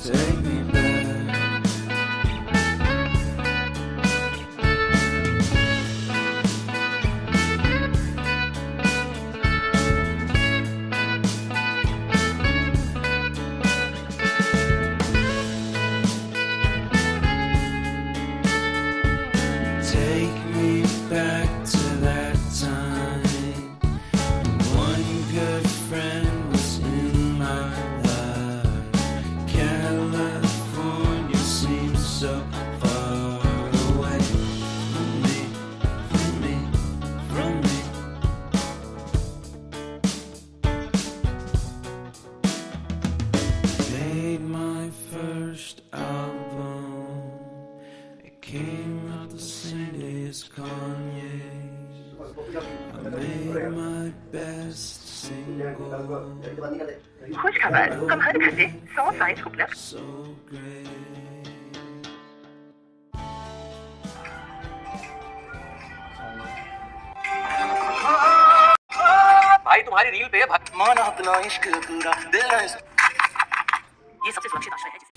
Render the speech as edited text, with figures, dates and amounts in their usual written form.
Take me back. Take me back to that time. One good friend was in my life. California seems so far away from me, from me, from me. Made my first album. It came out the same day as Kanye. I made my best single. खुश खबर, कम हर घंटे 100 size उपलब्ध। So great. भाई तुम्हारी reel पे माना अपना इश्क पूरा दिल ये सबसे सुरक्षित आश्रय है जिसे